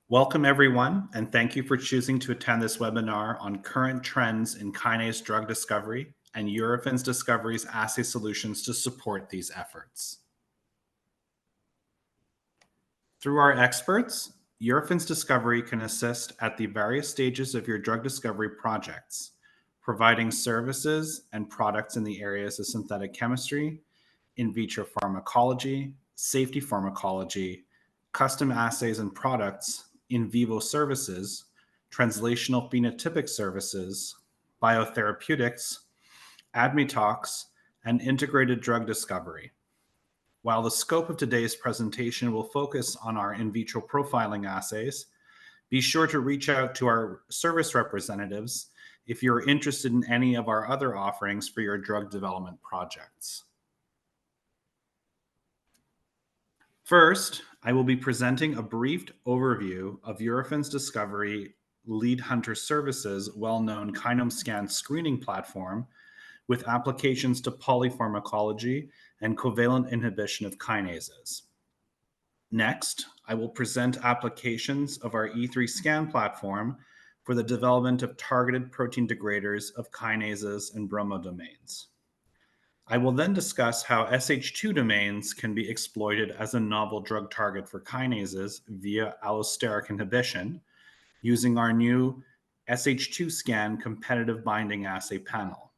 Welcome, everyone, and thank you for choosing to attend this webinar on current trends in kinase drug discovery and Eurofins Discovery's assay solutions to support these efforts. Through our experts, Eurofins Discovery can assist at the various stages of your drug discovery projects, providing services and products in the areas of synthetic chemistry, in vitro pharmacology, safety pharmacology, custom assays and products, in vivo services, translational phenotypic services, biotherapeutics, ADME-Tox, and integrated drug discovery. While the scope of today's presentation will focus on our in vitro profiling assays, be sure to reach out to our service representatives if you're interested in any of our other offerings for your drug development projects. First, I will be presenting a brief overview of Eurofins Discovery Lead Hunter Services' well-known KINOMEscan screening platform with applications to polypharmacology and covalent inhibition of kinases. Next, I will present applications of our E3 scan platform for the development of targeted protein degraders of kinases and bromodomains. I will then discuss how SH2 domains can be exploited as a novel drug target for kinases via allosteric inhibition using our new SH2 scan competitive binding assay panel.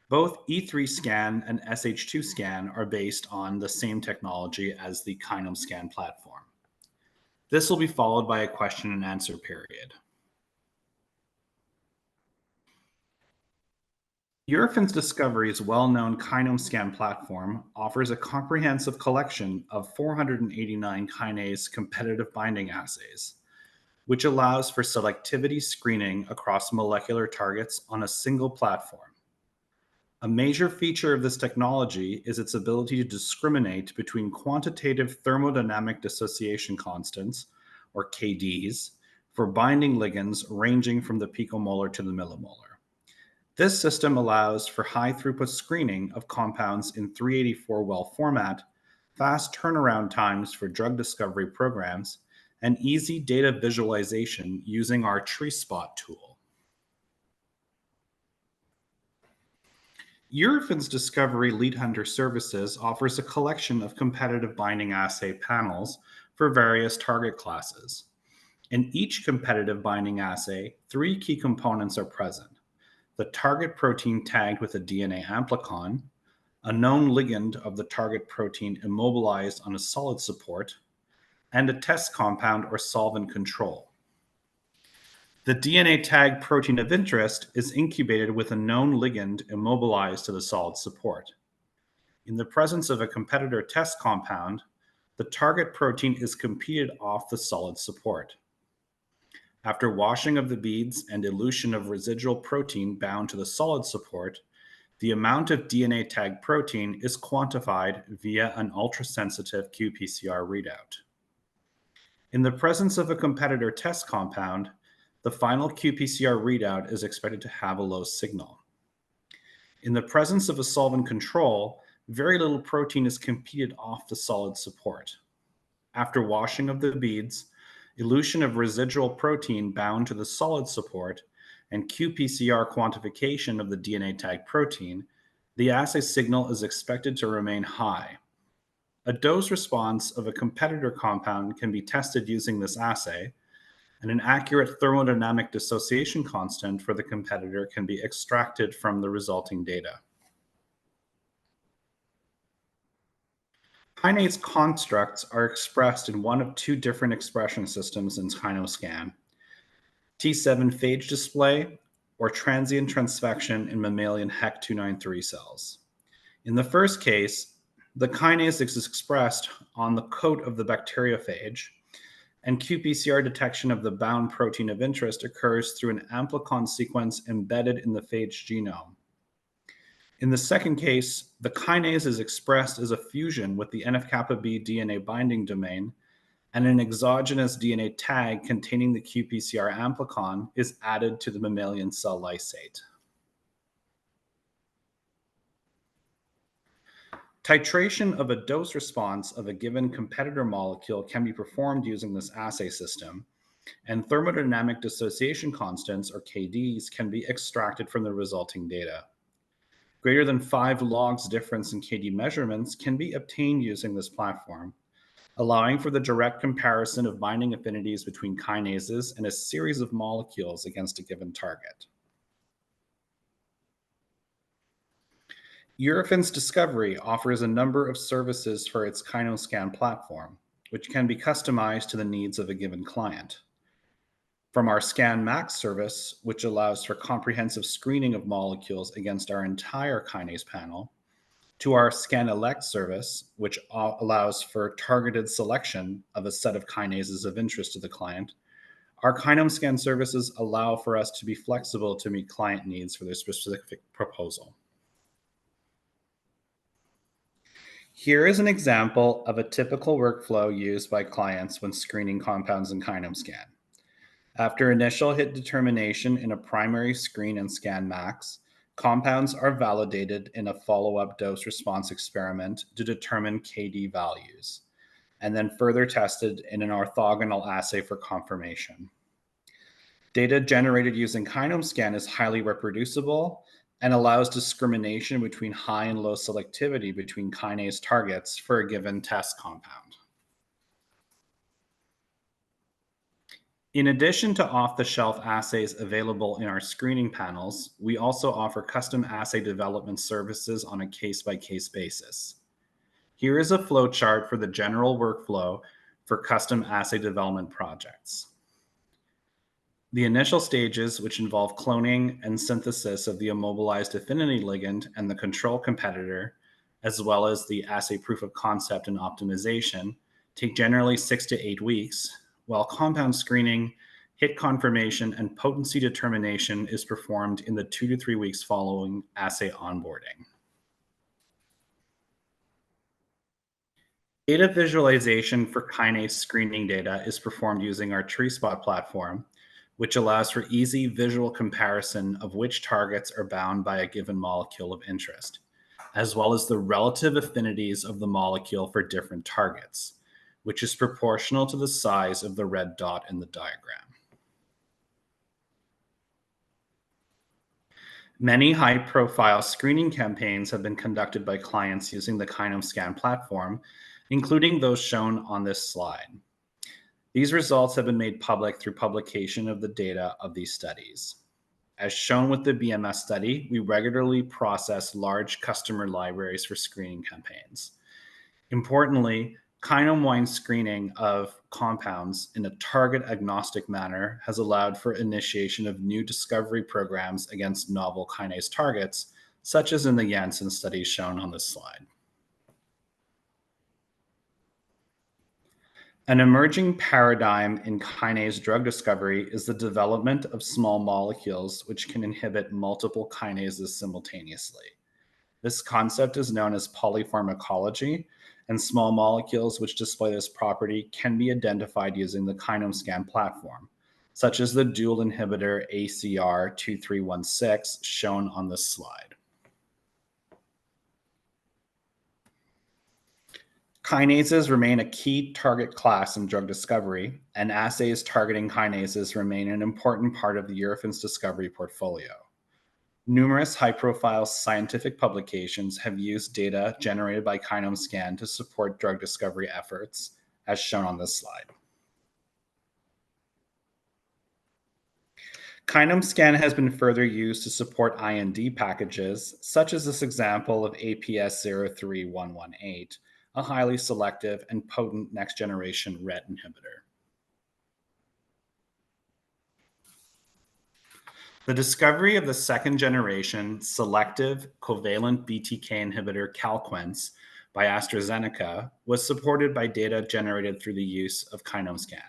Both E3 scan and SH2 scan are based on the same technology as the KINOMEscan platform. This will be followed by a question and answer period. Eurofins Discovery's well-known KINOMEscan platform offers a comprehensive collection of 489 kinase competitive binding assays, which allows for selectivity screening across molecular targets on a single platform. A major feature of this technology is its ability to discriminate between quantitative thermodynamic dissociation constants, or KDs, for binding ligands ranging from the picomolar to the millimolar. This system allows for high throughput screening of compounds in 384-well format, fast turnaround times for drug discovery programs, and easy data visualization using our TreeSpot tool. Eurofins Discovery Lead Hunter Services offers a collection of competitive binding assay panels for various target classes. In each competitive binding assay, 3 key components are present: the target protein tagged with a DNA amplicon, a known ligand of the target protein immobilized on a solid support, and a test compound or solvent control. The DNA tagged protein of interest is incubated with a known ligand immobilized to the solid support. In the presence of a competitor test compound, the target protein is competed off the solid support. After washing of the beads and elution of residual protein bound to the solid support, the amount of DNA tagged protein is quantified via an ultrasensitive qPCR readout. In the presence of a competitor test compound, the final qPCR readout is expected to have a low signal. In the presence of a solvent control, very little protein is competed off the solid support. After washing of the beads, elution of residual protein bound to the solid support, and qPCR quantification of the DNA tagged protein, the assay signal is expected to remain high. A dose response of a competitor compound can be tested using this assay, and an accurate thermodynamic dissociation constant for the competitor can be extracted from the resulting data. Kinase constructs are expressed in one of 2 different expression systems in KINOMEscan: T7 phage display or transient transfection in mammalian HEC293 cells. In the first case, the kinase is expressed on the coat of the bacteriophage, and qPCR detection of the bound protein of interest occurs through an amplicon sequence embedded in the phage genome. In the second case, the kinase is expressed as a fusion with the NF-kappa B DNA binding domain, and an exogenous DNA tag containing the qPCR amplicon is added to the mammalian cell lysate. Titration of a dose response of a given competitor molecule can be performed using this assay system, and thermodynamic dissociation constants, or KDs, can be extracted from the resulting data. Greater than 5 logs difference in KD measurements can be obtained using this platform, allowing for the direct comparison of binding affinities between kinases and a series of molecules against a given target. Eurofins Discovery offers a number of services for its KINOScan platform, which can be customized to the needs of a given client. From our Scan Max service, which allows for comprehensive screening of molecules against our entire kinase panel, to our Scan Elect service, which allows for targeted selection of a set of kinases of interest to the client, our KINOMEscan services allow for us to be flexible to meet client needs for their specific proposal. Here is an example of a typical workflow used by clients when screening compounds in KINOMEscan. After initial hit determination in a primary screen and Scan Max, compounds are validated in a follow-up dose response experiment to determine KD values, and then further tested in an orthogonal assay for confirmation. Data generated using KINOMEscan is highly reproducible and allows discrimination between high and low selectivity between kinase targets for a given test compound. In addition to off-the-shelf assays available in our screening panels, we also offer custom assay development services on a case-by-case basis. Here is a flowchart for the general workflow for custom assay development projects. The initial stages, which involve cloning and synthesis of the immobilized affinity ligand and the control competitor, as well as the assay proof of concept and optimization, take generally 6 to 8 weeks, while compound screening, hit confirmation, and potency determination is performed in the 2 to 3 weeks following assay onboarding. Data visualization for kinase screening data is performed using our TreeSpot platform, which allows for easy visual comparison of which targets are bound by a given molecule of interest, as well as the relative affinities of the molecule for different targets, which is proportional to the size of the red dot in the diagram. Many high-profile screening campaigns have been conducted by clients using the KINOMEscan platform, including those shown on this slide. These results have been made public through publication of the data of these studies. As shown with the BMS study, we regularly process large customer libraries for screening campaigns. Importantly, kinome-wide screening of compounds in a target-agnostic manner has allowed for initiation of new discovery programs against novel kinase targets, such as in the Janssen study shown on this slide. An emerging paradigm in kinase drug discovery is the development of small molecules which can inhibit multiple kinases simultaneously. This concept is known as polypharmacology, and small molecules which display this property can be identified using the KINOMEscan platform, such as the dual inhibitor ACR2316 shown on this slide. Kinases remain a key target class in drug discovery, and assays targeting kinases remain an important part of the Eurofins Discovery portfolio. Numerous high-profile scientific publications have used data generated by KINOMEscan to support drug discovery efforts, as shown on this slide. KINOMEscan has been further used to support IND packages, such as this example of APS-03118, a highly selective and potent next-generation RET inhibitor. The discovery of the second-generation selective covalent BTK inhibitor Calquence by AstraZeneca was supported by data generated through the use of KINOMEscan.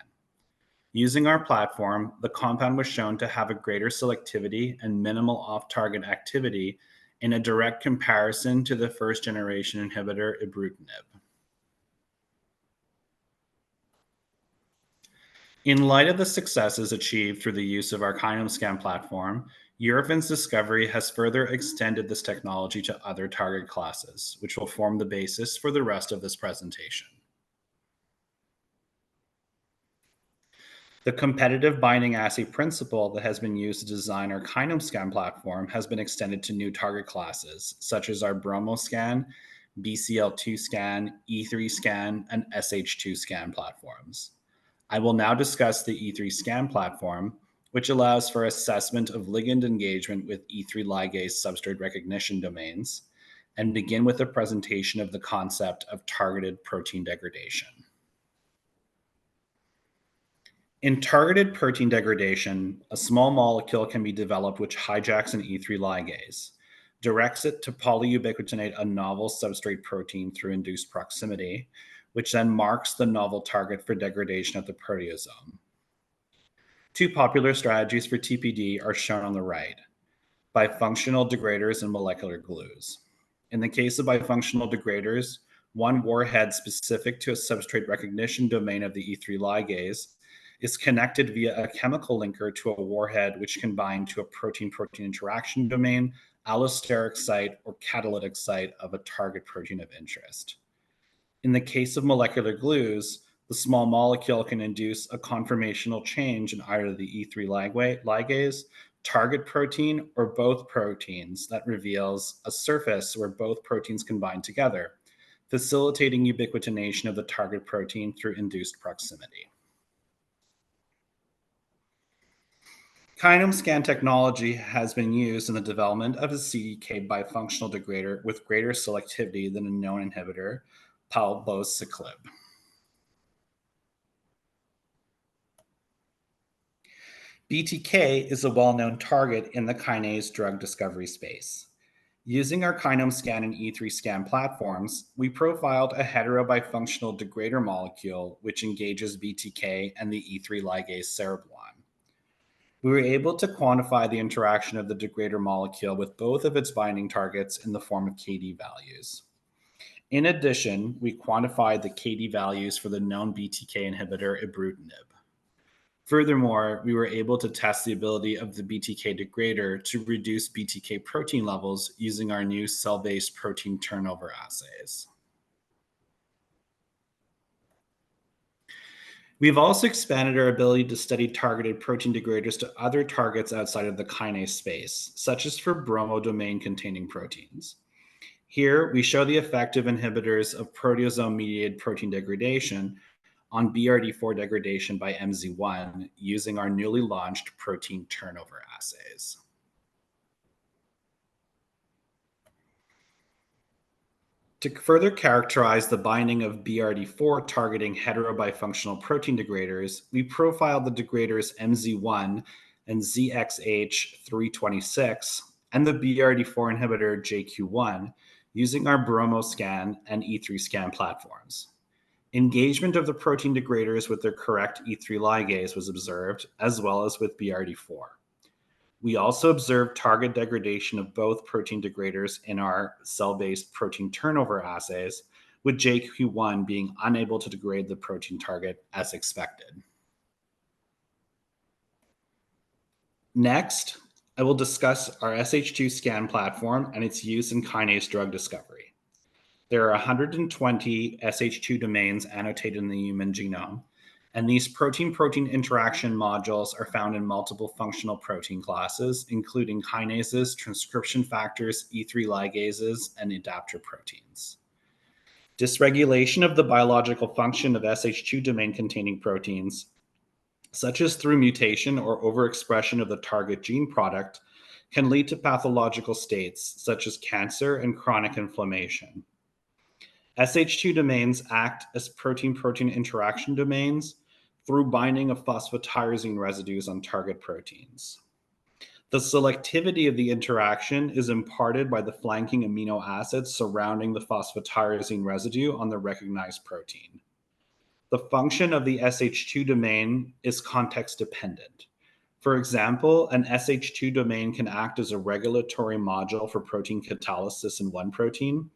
Using our platform, the compound was shown to have a greater selectivity and minimal off-target activity in a direct comparison to the first-generation inhibitor ibrutinib. In light of the successes achieved through the use of our KINOMEscan platform, Eurofins' discovery has further extended this technology to other target classes, which will form the basis for the rest of this presentation. The competitive binding assay principle that has been used to design our KINOMEscan platform has been extended to new target classes, such as our BromoScan, BCL2 scan, E3 scan, and SH2 scan platforms. I will now discuss the E3 scan platform, which allows for assessment of ligand engagement with E3 ligase substrate recognition domains, and begin with a presentation of the concept of targeted protein degradation. In targeted protein degradation, a small molecule can be developed which hijacks an E3 ligase, directs it to polyubiquitinate a novel substrate protein through induced proximity, which then marks the novel target for degradation of the proteasome. Two popular strategies for TPD are shown on the right: bifunctional degraders and molecular glues. In the case of bifunctional degraders, one warhead specific to a substrate recognition domain of the E3 ligase is connected via a chemical linker to a warhead which can bind to a protein-protein interaction domain, allosteric site, or catalytic site of a target protein of interest. In the case of molecular glues, the small molecule can induce a conformational change in either the E3 ligase, target protein, or both proteins that reveals a surface where both proteins can bind together, facilitating ubiquitination of the target protein through induced proximity. KINOMEscan technology has been used in the development of a CDK bifunctional degrader with greater selectivity than a known inhibitor, palbociclib. BTK is a well-known target in the kinase drug discovery space. Using our KINOMEscan and E3 scan platforms, we profiled a heterobifunctional degrader molecule which engages BTK and the E3 ligase cereblon. We were able to quantify the interaction of the degrader molecule with both of its binding targets in the form of KD values. In addition, we quantified the KD values for the known BTK inhibitor ibrutinib. Furthermore, we were able to test the ability of the BTK degrader to reduce BTK protein levels using our new cell-based protein turnover assays. We've also expanded our ability to study targeted protein degraders to other targets outside of the kinase space, such as for bromodomain-containing proteins. Here, we show the effect of inhibitors of proteasome-mediated protein degradation on BRD4 degradation by MZ1 using our newly launched protein turnover assays. To further characterize the binding of BRD4 targeting heterobifunctional protein degraders, we profiled the degraders MZ1 and ZXH326 and the BRD4 inhibitor JQ1 using our BromoScan and E3 scan platforms. Engagement of the protein degraders with their correct E3 ligase was observed, as well as with BRD4. We also observed target degradation of both protein degraders in our cell-based protein turnover assays, with JQ1 being unable to degrade the protein target as expected. Next, I will discuss our SH2 scan platform and its use in kinase drug discovery. There are 120 SH2 domains annotated in the human genome, and these protein-protein interaction modules are found in multiple functional protein classes, including kinases, transcription factors, E3 ligases, and adapter proteins. Dysregulation of the biological function of SH2 domain-containing proteins, such as through mutation or overexpression of the target gene product, can lead to pathological states such as cancer and chronic inflammation. SH2 domains act as protein-protein interaction domains through binding of phosphotyrosine residues on target proteins. The selectivity of the interaction is imparted by the flanking amino acids surrounding the phosphotyrosine residue on the recognized protein. The function of the SH2 domain is context dependent. For example, an SH2 domain can act as a regulatory module for protein catalysis in one protein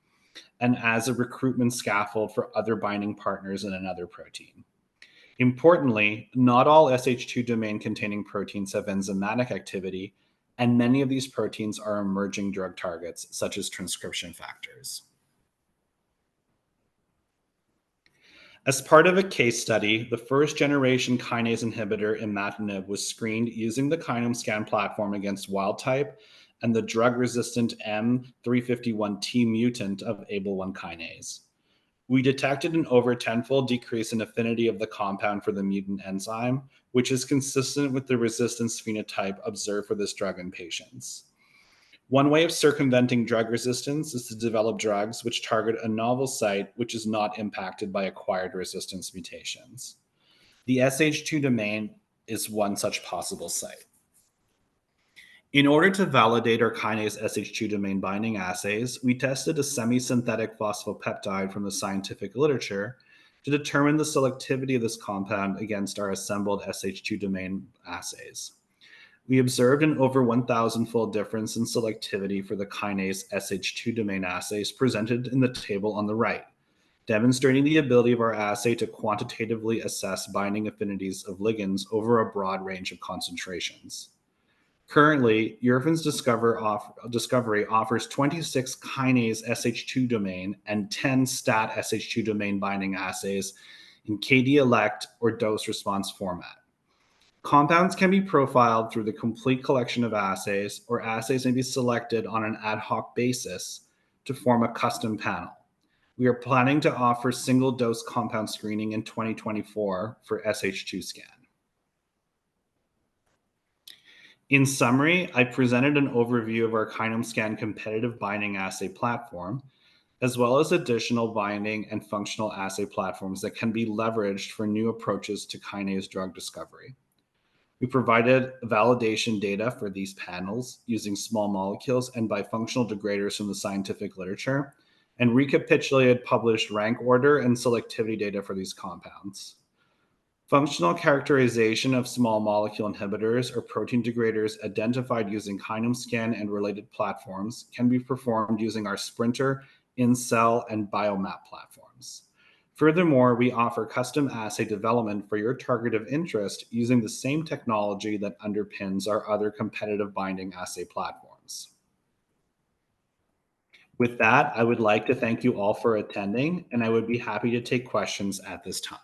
and as a recruitment scaffold for other binding partners in another protein. Importantly, not all SH2 domain-containing proteins have enzymatic activity, and many of these proteins are emerging drug targets, such as transcription factors. As part of a case study, the first generation kinase inhibitor imatinib was screened using the KINOMEscan platform against wild type and the drug resistant M351T mutant of ABL1 kinase. We detected an over tenfold decrease in affinity of the compound for the mutant enzyme, which is consistent with the resistance phenotype observed for this drug in patients. One way of circumventing drug resistance is to develop drugs which target a novel site which is not impacted by acquired resistance mutations. The SH2 domain is one such possible site. In order to validate our kinase SH2 domain binding assays, we tested a semi-synthetic phospholipid from the scientific literature to determine the selectivity of this compound against our assembled SH2 domain assays. We observed an over 1,000-fold difference in selectivity for the kinase SH2 domain assays presented in the table on the right, demonstrating the ability of our assay to quantitatively assess binding affinities of ligands over a broad range of concentrations. Currently, Eurofins Discovery offers 26 kinase SH2 domain and 10 stat SH2 domain binding assays in KD-elect or dose response format. Compounds can be profiled through the complete collection of assays, or assays may be selected on an ad hoc basis to form a custom panel. We are planning to offer single dose compound screening in 2024 for SH2 scan. In summary, I presented an overview of our KINOMEscan competitive binding assay platform, as well as additional binding and functional assay platforms that can be leveraged for new approaches to kinase drug discovery. We provided validation data for these panels using small molecules and bifunctional degraders from the scientific literature, and recapitulated published rank order and selectivity data for these compounds. Functional characterization of small molecule inhibitors or protein degraders identified using KINOMEscan and related platforms can be performed using our Sprinter, InCell, and Biomap platforms. Furthermore, we offer custom assay development for your target of interest using the same technology that underpins our other competitive binding assay platforms. With that, I would like to thank you all for attending, and I would be happy to take questions at this time.